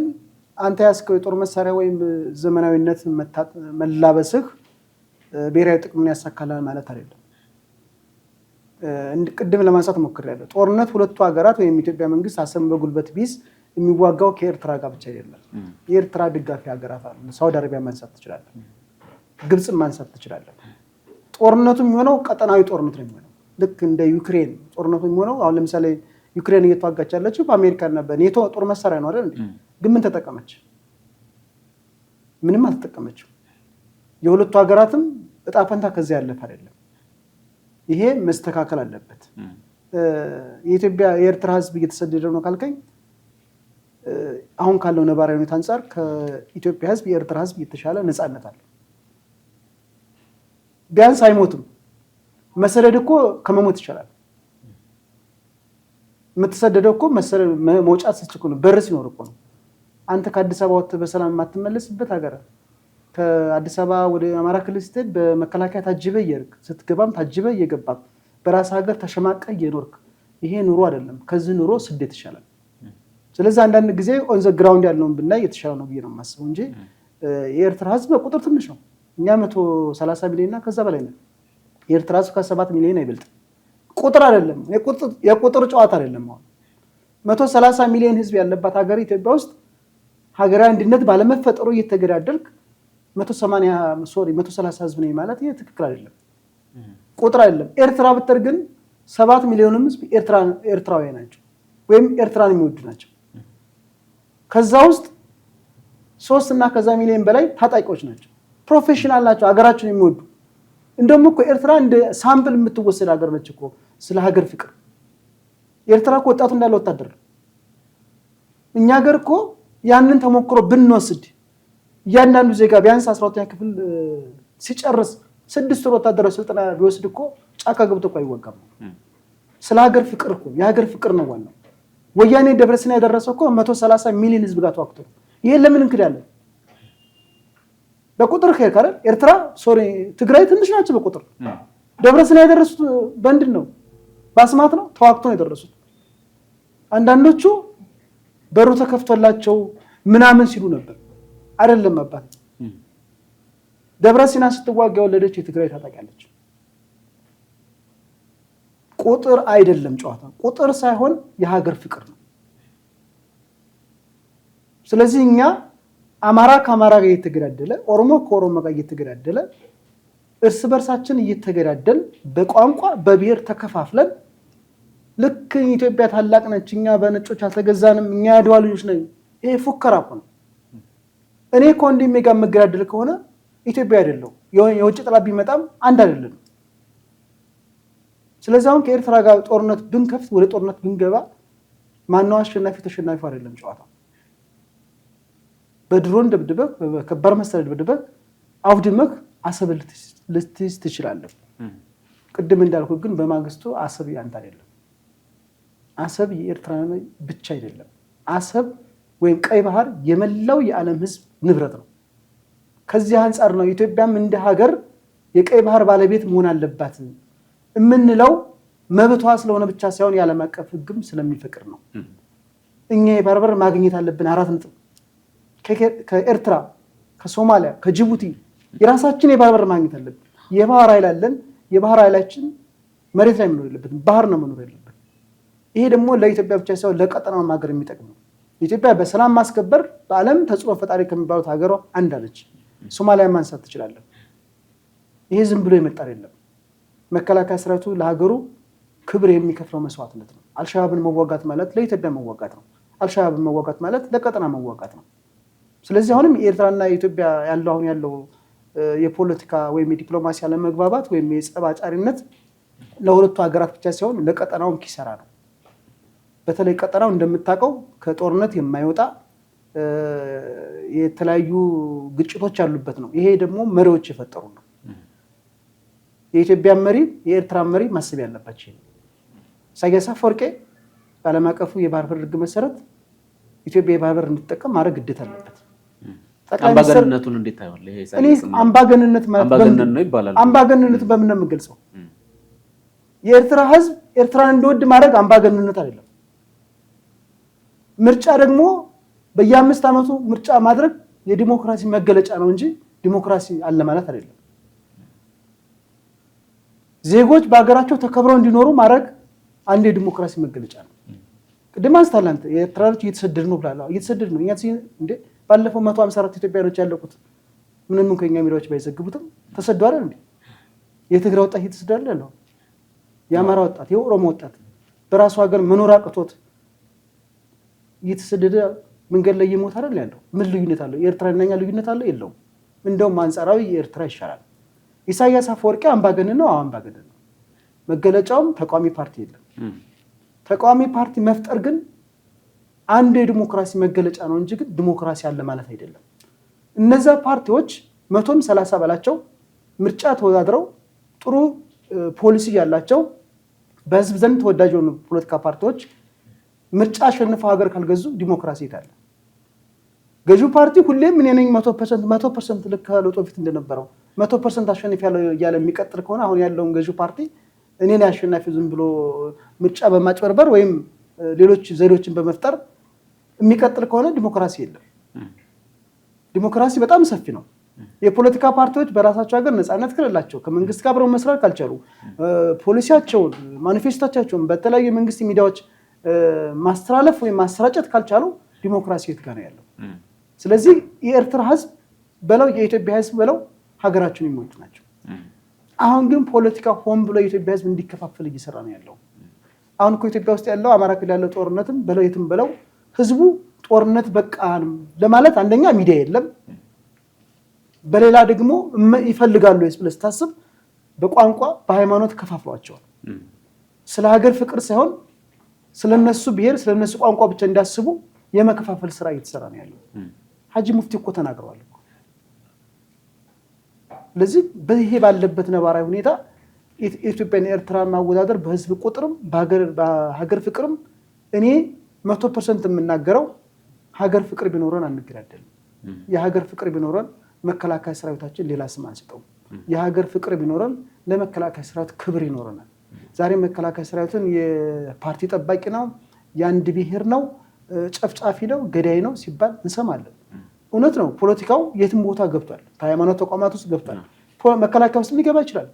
አንተ ያስከው የጦር መሳሪያ ወይም ዘመናዊነት መላበስህ ብሔራዊ ጥቅምን ያሳካላል ማለት አይደለም። ቅድም ለማንሳት ሞክሬያለሁ። ጦርነት ሁለቱ ሀገራት ወይም ኢትዮጵያ መንግስት አሰብን በጉልበት ቢስ የሚዋጋው ከኤርትራ ጋር ብቻ አይደለም። የኤርትራ ድጋፊ ሀገራት አሉ። ሳውዲ አረቢያ ማንሳት ትችላለህ፣ ግብፅን ማንሳት ትችላለህ። ጦርነቱ የሚሆነው ቀጠናዊ ጦርነት ነው የሚሆነው። ልክ እንደ ዩክሬን ጦርነቱ የሚሆነው አሁን ለምሳሌ ዩክሬን እየተዋጋች ያለችው በአሜሪካና በኔቶ ጦር መሳሪያ ነው አይደል? ግን ምን ተጠቀመች? ምንም አልተጠቀመችው። የሁለቱ ሀገራትም እጣ ፈንታ ከዚያ ያለፈ አይደለም። ይሄ መስተካከል አለበት። የኢትዮጵያ የኤርትራ ህዝብ እየተሰደደ ነው ካልከኝ አሁን ካለው ነባራዊ ሁኔታ አንፃር ከኢትዮጵያ ህዝብ የኤርትራ ህዝብ የተሻለ ነፃነት አለ። ቢያንስ አይሞትም። መሰደድ እኮ ከመሞት ይቻላል። የምትሰደደው እኮ መውጫት ስትችል ነው፣ በር ሲኖር እኮ ነው። አንተ ከአዲስ አበባ ወጥተህ በሰላም የማትመለስበት ሀገር ከአዲስ አበባ ወደ አማራ ክልል ስትሄድ በመከላከያ ታጅበህ እየሄድክ ስትገባም ታጅበህ እየገባህ በራስ ሀገር ተሸማቀህ እየኖርክ ይሄ ኑሮ አይደለም። ከዚህ ኑሮ ስደት ይሻላል። ስለዚህ አንዳንድ ጊዜ ኦን ዘ ግራውንድ ያለውን ብናይ የተሻለ ነው ብዬ ነው የማስበው እንጂ የኤርትራ ህዝብ በቁጥር ትንሽ ነው። እኛ 130 ሚሊዮን እና ከዛ በላይ ነው። የኤርትራ ህዝብ ከ7 ሚሊዮን አይበልጥም። ቁጥር አይደለም፣ የቁጥር ጨዋታ አይደለም። አሁን 130 ሚሊዮን ህዝብ ያለባት ሀገር ኢትዮጵያ ውስጥ ሀገራዊ አንድነት ባለመፈጠሩ እየተገዳደልክ 130 ህዝብ ነኝ ማለት ይሄ ትክክል አይደለም። ቁጥር አይደለም። ኤርትራ ብትር ግን 7 ሚሊዮን ህዝብ ኤርትራውያን ናቸው ወይም ኤርትራን የሚወዱ ናቸው። ከዛ ውስጥ 3 እና ከዛ ሚሊዮን በላይ ታጣቂዎች ናቸው። ፕሮፌሽናል ናቸው፣ ሀገራቸውን የሚወዱ። እንደውም እኮ ኤርትራ እንደ ሳምፕል የምትወሰድ ሀገር ነች እኮ ስለ ሀገር ፍቅር። ኤርትራ እኮ ወጣቱ እንዳለ ወታደር ነው። እኛ ሀገር እኮ ያንን ተሞክሮ ብንወስድ እያንዳንዱ ዜጋ ቢያንስ 12ኛ ክፍል ሲጨርስ 6 ወር ወታደራዊ ስልጠና ቢወስድ እኮ ጫካ ገብቶ እኮ አይወጋም። ስለ ሀገር ፍቅር እኮ የሀገር ፍቅር ነው ዋናው። ወያኔ ደብረሲና የደረሰው እኮ 130 ሚሊዮን ህዝብ ጋር ተዋክቶ። ይሄን ለምን እንክዳለን? በቁጥር ከካረ ኤርትራ ትግራይ ትንሽ ናቸው በቁጥር። ደብረሲና የደረሱት በእንድን ነው? በአስማት ነው፣ ተዋክቶ ነው የደረሱት። አንዳንዶቹ በሩ ተከፍቶላቸው ምናምን ሲሉ ነበር። አይደለም አባት ደብረሲና ስትዋጋ የወለደች የትግራይ ታጣቂያለች። ቁጥር አይደለም ጨዋታ፣ ቁጥር ሳይሆን የሀገር ፍቅር ነው። ስለዚህ እኛ አማራ ከአማራ ጋር እየተገዳደለ፣ ኦሮሞ ከኦሮሞ ጋር እየተገዳደለ፣ እርስ በርሳችን እየተገዳደል በቋንቋ በብሔር ተከፋፍለን ልክ ኢትዮጵያ ታላቅ ነች፣ እኛ በነጮች አልተገዛንም፣ እኛ ያድዋ ልጆች ነን። ይሄ ፉከራ እኮ ነው። እኔ ከወንድሜ ጋር መገዳደል ከሆነ ኢትዮጵያ አይደለው፣ የውጭ ጠላት ቢመጣም አንድ አይደለም። ስለዚህ አሁን ከኤርትራ ጋር ጦርነት ብንከፍት፣ ወደ ጦርነት ብንገባ ማነው አሸናፊ ተሸናፊው አይደለም ጨዋታው። በድሮን ደብድበህ በከባድ መሳሪያ ደብድበህ አውድመህ አሰብ ልትይዝ ትችላለህ። ቅድም እንዳልኩህ ግን በማግስቱ አሰብ ያንተ አይደለም። አሰብ የኤርትራ ብቻ አይደለም። አሰብ ወይም ቀይ ባህር የመላው የዓለም ህዝብ ንብረት ነው። ከዚህ አንጻር ነው ኢትዮጵያም እንደ ሀገር የቀይ ባህር ባለቤት መሆን አለባት የምንለው። መብቷ ስለሆነ ብቻ ሳይሆን የዓለም አቀፍ ህግም ስለሚፈቅድ ነው። እኛ የባህር በር ማግኘት አለብን። 4 ነጥብ ከኤርትራ፣ ከሶማሊያ፣ ከጅቡቲ የራሳችን የባህር በር ማግኘት አለብን። የባህር ኃይል አለን። የባህር ኃይላችን መሬት ላይ መኖር የለበትም፣ ባህር ነው መኖር የለበት። ይሄ ደግሞ ለኢትዮጵያ ብቻ ሳይሆን ለቀጠናው ሀገር የሚጠቅም ነው። ኢትዮጵያ በሰላም ማስከበር በዓለም ተጽዕኖ ፈጣሪ ከሚባሉት ሀገሯ አንድ አለች። ሶማሊያ ማንሳት ትችላለን። ይሄ ዝም ብሎ የመጣ አይደለም። መከላከያ ሰራዊቱ ለሀገሩ ክብር የሚከፍለው መስዋዕትነት ነው። አልሸባብን መዋጋት ማለት ለኢትዮጵያ መዋጋት ነው። አልሸባብን መዋጋት ማለት ለቀጠና መዋጋት ነው። ስለዚህ አሁንም የኤርትራና የኢትዮጵያ ያለው የፖለቲካ ወይም የዲፕሎማሲ አለመግባባት ወይም የጸብ አጫሪነት ለሁለቱ ሀገራት ብቻ ሳይሆን ለቀጠናውም ኪሳራ ነው። በተለይ ቀጠናው እንደምታውቀው ከጦርነት የማይወጣ የተለያዩ ግጭቶች ያሉበት ነው። ይሄ ደግሞ መሪዎች የፈጠሩ ነው። የኢትዮጵያ መሪ የኤርትራ መሪ ማሰብ ያለባቸው ኢሳያስ አፈወርቂ በዓለም አቀፉ የባህር በር ህግ መሰረት ኢትዮጵያ የባህር በር እንድትጠቀም ማድረግ ግዴታ አለበት። አምባገነንነቱን እንዴት ታየዋለህ? እኔ አምባገነንነት ማለት አምባገነን ነው ይባላል። አምባገነንነት በምን ነው የምገልጸው? የኤርትራ ህዝብ ኤርትራን እንዲወድ ማድረግ አምባገነንነት አይደለም። ምርጫ ደግሞ በየ5 ዓመቱ ምርጫ ማድረግ የዲሞክራሲ መገለጫ ነው እንጂ ዲሞክራሲ አለ ማለት አይደለም። ዜጎች በአገራቸው ተከብረው እንዲኖሩ ማድረግ አንድ የዲሞክራሲ መገለጫ ነው። ቅድም አንስታል አንተ የኤርትራኖች እየተሰደዱ ነው ብላለህ። እየተሰደዱ ነው። እኛ እንዴ ባለፈው 154 ኢትዮጵያኖች ያለቁት ምንም እንኳን የኛ ሚዲያዎች ባይዘግቡትም ተሰደዱ አይደል እንዴ? የትግራይ ወጣት እየተሰደደ ያለው፣ የአማራ ወጣት፣ የኦሮሞ ወጣት በራሱ ሀገር መኖር አቅቶት እየተሰደደ መንገድ ላይ እየሞተ አይደል ያለው? ምን ልዩነት አለው? የኤርትራና እኛ ልዩነት አለው? የለውም። እንደውም አንጻራዊ የኤርትራ ይሻላል። ኢሳያስ አፈወርቂ አምባገነን ነው። አምባገነን ነው። መገለጫውም ተቃዋሚ ፓርቲ የለም። ተቃዋሚ ፓርቲ መፍጠር ግን አንድ የዲሞክራሲ መገለጫ ነው እንጂ ግን ዲሞክራሲ አለ ማለት አይደለም። እነዛ ፓርቲዎች 130 በላቸው ምርጫ ተወዳድረው ጥሩ ፖሊሲ ያላቸው በህዝብ ዘንድ ተወዳጅ የሆኑ ፖለቲካ ፓርቲዎች ምርጫ አሸንፈው ሀገር ካልገዙ ዲሞክራሲ ይታለ። ገዢው ፓርቲ ሁሌም እኔ ነኝ 100% ልክ ለውጥ በፊት እንደነበረው 100% አሸንፍ ያለ የሚቀጥል ከሆነ አሁን ያለውን ገዢው ፓርቲ እኔ ነኝ አሸናፊ ዝም ብሎ ምርጫ በማጭበርበር ወይም ሌሎች ዘዴዎችን በመፍጠር የሚቀጥል ከሆነ ዲሞክራሲ የለም። ዲሞክራሲ በጣም ሰፊ ነው። የፖለቲካ ፓርቲዎች በራሳቸው ሀገር ነፃነት ከሌላቸው ከመንግስት ጋር አብረው መስራት ካልቻሉ ፖሊሲያቸውን ማኒፌስቶቻቸውን በተለያዩ የመንግስት ሚዲያዎች ማስተላለፍ ወይም ማሰራጨት ካልቻሉ ዲሞክራሲ የት ጋር ነው ያለው? ስለዚህ የኤርትራ ህዝብ በለው የኢትዮጵያ ህዝብ በለው ሀገራቸውን የሚወዱ ናቸው። አሁን ግን ፖለቲካ ሆን ብሎ የኢትዮጵያ ህዝብ እንዲከፋፈል እየሰራ ነው ያለው። አሁን እኮ ኢትዮጵያ ውስጥ ያለው አማራ ክልል ያለው ጦርነትም በለው የትም በለው ህዝቡ ጦርነት በቃ ለማለት አንደኛ ሚዲያ የለም፣ በሌላ ደግሞ ይፈልጋሉ ብለህ ስታስብ በቋንቋ በሃይማኖት ከፋፍሏቸዋል። ስለ ሀገር ፍቅር ሳይሆን ስለነሱ ብሔር ስለነሱ ቋንቋ ብቻ እንዲያስቡ የመከፋፈል ስራ እየተሰራ ነው ያለው። ሀጂ ሙፍቲ እኮ ተናግረዋል እኮ። ስለዚህ በይሄ ባለበት ነባራዊ ሁኔታ ኢትዮጵያና ኤርትራ ማወዳደር በህዝብ ቁጥርም በሀገር ፍቅርም እኔ 100% የምናገረው ሀገር ፍቅር ቢኖረን አንገዳደልም። የሀገር ፍቅር ቢኖረን መከላከያ ሰራዊታችን ሌላ ስም አንሰጠውም። የሀገር ፍቅር ቢኖረን ለመከላከያ ሰራዊት ክብር ይኖረናል። ዛሬ መከላከያ ሰራዊትን የፓርቲ ጠባቂ ነው፣ የአንድ ብሔር ነው፣ ጨፍጫፊ ነው፣ ገዳይ ነው ሲባል እንሰማለን። እውነት ነው። ፖለቲካው የትም ቦታ ገብቷል። በሃይማኖት ተቋማት ውስጥ ገብቷል። መከላከያ ውስጥ ሊገባ ይችላል።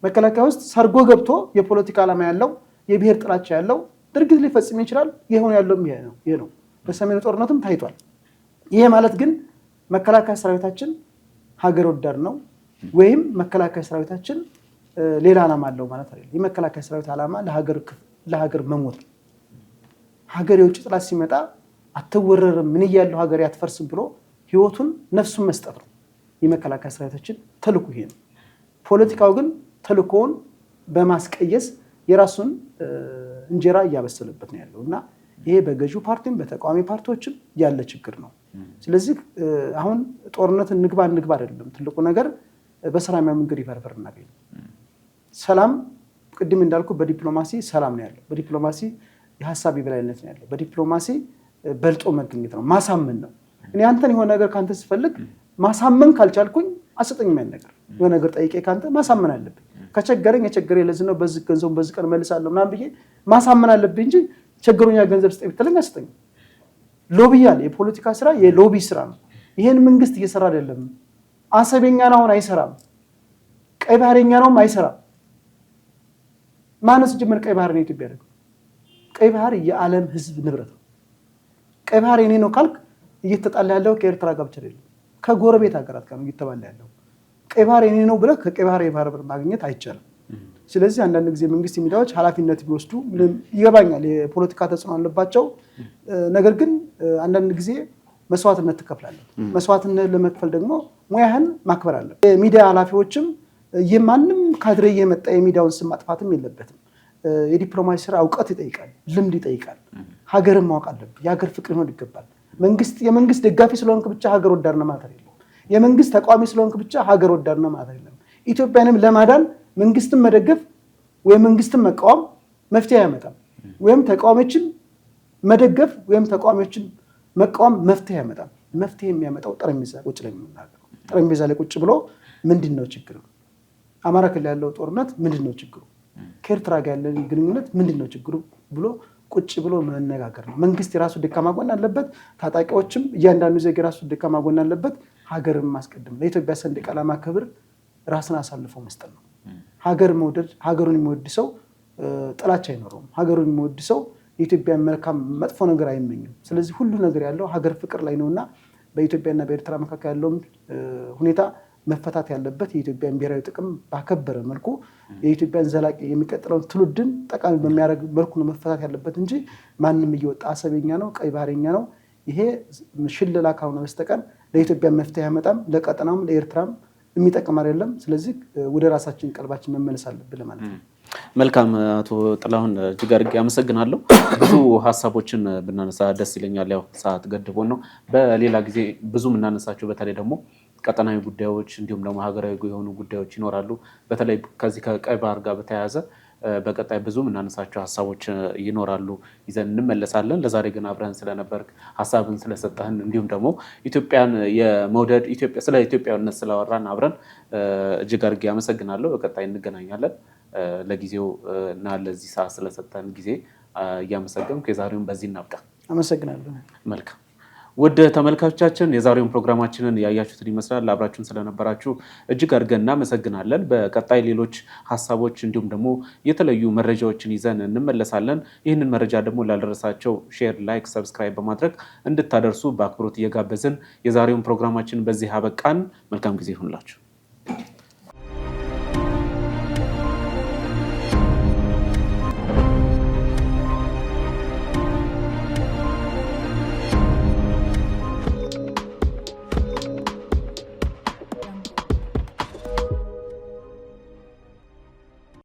መከላከያ ውስጥ ሰርጎ ገብቶ የፖለቲካ ዓላማ ያለው የብሔር ጥላቻ ያለው ድርጊት ሊፈጽም ይችላል። ይሄው ያለው ይሄ ነው። በሰሜኑ ጦርነትም ታይቷል። ይሄ ማለት ግን መከላከያ ሰራዊታችን ሀገር ወዳድ ነው ወይም መከላከያ ሰራዊታችን ሌላ ዓላማ አለው ማለት አይደለም። የመከላከያ ሰራዊት ዓላማ ለሀገር መሞት ነው። ሀገር የውጭ ጥላት ሲመጣ አትወረርም ምን እያለው ሀገር ያትፈርስም ብሎ ህይወቱን ነፍሱን መስጠት ነው የመከላከያ ሰራዊታችን ተልዕኮ ይሄ ነው። ፖለቲካው ግን ተልዕኮውን በማስቀየስ የራሱን እንጀራ እያበሰለበት ነው ያለው እና ይሄ በገዢው ፓርቲም በተቃዋሚ ፓርቲዎችም ያለ ችግር ነው። ስለዚህ አሁን ጦርነትን ንግባ አይደለም ትልቁ ነገር በሰላማዊ መንገድ ይፈርፈር እናገኝ። ሰላም ቅድም እንዳልኩ በዲፕሎማሲ ሰላም ነው ያለው። በዲፕሎማሲ የሀሳብ የበላይነት ነው ያለው። በዲፕሎማሲ በልጦ መገኘት ነው፣ ማሳመን ነው። እኔ አንተን የሆነ ነገር ካንተ ስፈልግ ማሳመን ካልቻልኩኝ አሰጠኝ ማለት ነገር የሆነ ነገር ጠይቄ ካንተ ማሳመን አለብኝ። ከቸገረኝ የቸገረኝ ለዚህ ነው በዚህ ገንዘብ በዚህ ቀን መልሳለሁ ምናምን ብዬ ማሳመን አለብኝ እንጂ ቸገሩኛ ገንዘብ ስጠኝ ብትለኝ አሰጠኝ። ሎቢ ያለ የፖለቲካ ስራ የሎቢ ስራ ነው። ይሄን መንግስት እየሰራ አይደለም። አሰበኛ ነው አይሰራም። ቀይ ባህርኛ ነው አይሰራም። ማነስ ጀመር ቀይ ባህር ነው ኢትዮጵያ አይደለም። ቀይ ባህር የዓለም ህዝብ ንብረት ነው። ቀይ ባህር የኔ ነው ካልክ እየተጣላ ያለው ከኤርትራ ጋር ብቻ አይደለም ከጎረቤት ሀገራት ጋር ነው እየተባለ ያለው። ቀይ ባህር የኔ ነው ብለህ ከቀይ ባህር የባህር በር ማግኘት አይቻልም። ስለዚህ አንዳንድ ጊዜ መንግስት ሚዲያዎች ኃላፊነት ቢወስዱ ይገባኛል፣ የፖለቲካ ተጽዕኖ አለባቸው። ነገር ግን አንዳንድ ጊዜ መስዋዕትነት ትከፍላለህ። መስዋዕትነት ለመክፈል ደግሞ ሙያህን ማክበር አለ። የሚዲያ ኃላፊዎችም የማንም ካድሬ የመጣ የሚዲያውን ስም ማጥፋትም የለበትም። የዲፕሎማሲ ስራ እውቀት ይጠይቃል፣ ልምድ ይጠይቃል። ሀገርን ማወቅ አለብህ። የሀገር ፍቅር ሊሆን ይገባል። የመንግስት ደጋፊ ስለሆንክ ብቻ ሀገር ወዳድ ነህ ማለት አይደለም። የመንግስት ተቃዋሚ ስለሆንክ ብቻ ሀገር ወዳድ ነህ ማለት አይደለም። ኢትዮጵያንም ለማዳን መንግስትን መደገፍ ወይም መንግስትን መቃወም መፍትሄ አያመጣም። ወይም ተቃዋሚዎችን መደገፍ ወይም ተቃዋሚዎችን መቃወም መፍትሄ አያመጣም። መፍትሄ የሚያመጣው ጠረጴዛ ቁጭ ላይ የምናገረው ጠረጴዛ ላይ ቁጭ ብሎ ምንድን ነው ችግሩ? አማራ ክልል ያለው ጦርነት ምንድን ነው ችግሩ? ከኤርትራ ጋር ያለን ግንኙነት ምንድን ነው ችግሩ ብሎ ቁጭ ብሎ መነጋገር ነው። መንግስት የራሱ ደካማ ጎን አለበት። ታጣቂዎችም እያንዳንዱ ዜጋ የራሱ ደካማ ጎን አለበት። ሀገርን ማስቀደም ለኢትዮጵያ ሰንደቅ ዓላማ ክብር ራስን አሳልፎ መስጠት ነው። ሀገር መውደድ ሀገሩን የሚወድ ሰው ጥላቻ አይኖረውም። ሀገሩን የሚወድ ሰው የኢትዮጵያን መልካም መጥፎ ነገር አይመኝም። ስለዚህ ሁሉ ነገር ያለው ሀገር ፍቅር ላይ ነውና በኢትዮጵያና በኤርትራ መካከል ያለውን ሁኔታ መፈታት ያለበት የኢትዮጵያን ብሔራዊ ጥቅም ባከበረ መልኩ የኢትዮጵያን ዘላቂ የሚቀጥለውን ትውልድን ጠቃሚ በሚያደርግ መልኩ ነው መፈታት ያለበት እንጂ ማንም እየወጣ አሰበኛ ነው ቀይ ባህረኛ ነው ይሄ ሽልላ ካልሆነ በስተቀር ለኢትዮጵያ መፍትሄ ያመጣም ለቀጠናውም ለኤርትራም የሚጠቅም አይደለም። ስለዚህ ወደ ራሳችን ቀልባችን መመለስ አለብን ማለት ነው። መልካም አቶ ጥላሁን እጅግ አድርጌ አመሰግናለሁ። ብዙ ሀሳቦችን ብናነሳ ደስ ይለኛል። ያው ሰዓት ገድቦን ነው። በሌላ ጊዜ ብዙ የምናነሳቸው በተለይ ደግሞ ቀጠናዊ ጉዳዮች እንዲሁም ደግሞ ሀገራዊ የሆኑ ጉዳዮች ይኖራሉ። በተለይ ከዚህ ከቀይ ባህር ጋር በተያያዘ በቀጣይ ብዙ የምናነሳቸው ሀሳቦች ይኖራሉ፣ ይዘን እንመለሳለን። ለዛሬ ግን አብረን ስለነበርክ ሀሳብን ስለሰጠህን እንዲሁም ደግሞ ኢትዮጵያን የመውደድ ስለ ኢትዮጵያዊነት ስላወራን አብረን እጅግ አድርጌ አመሰግናለሁ። በቀጣይ እንገናኛለን። ለጊዜው እና ለዚህ ሰዓት ስለሰጠን ጊዜ እያመሰገንኩ የዛሬውን በዚህ እናብቃ። አመሰግናለሁ። መልካም ውድ ተመልካቾቻችን የዛሬውን ፕሮግራማችንን ያያችሁትን ይመስላል። አብራችሁን ስለነበራችሁ እጅግ አድርገን እናመሰግናለን። በቀጣይ ሌሎች ሀሳቦች እንዲሁም ደግሞ የተለዩ መረጃዎችን ይዘን እንመለሳለን። ይህንን መረጃ ደግሞ ላልደረሳቸው ሼር፣ ላይክ፣ ሰብስክራይብ በማድረግ እንድታደርሱ በአክብሮት እየጋበዝን የዛሬውን ፕሮግራማችን በዚህ አበቃን። መልካም ጊዜ ይሁንላችሁ።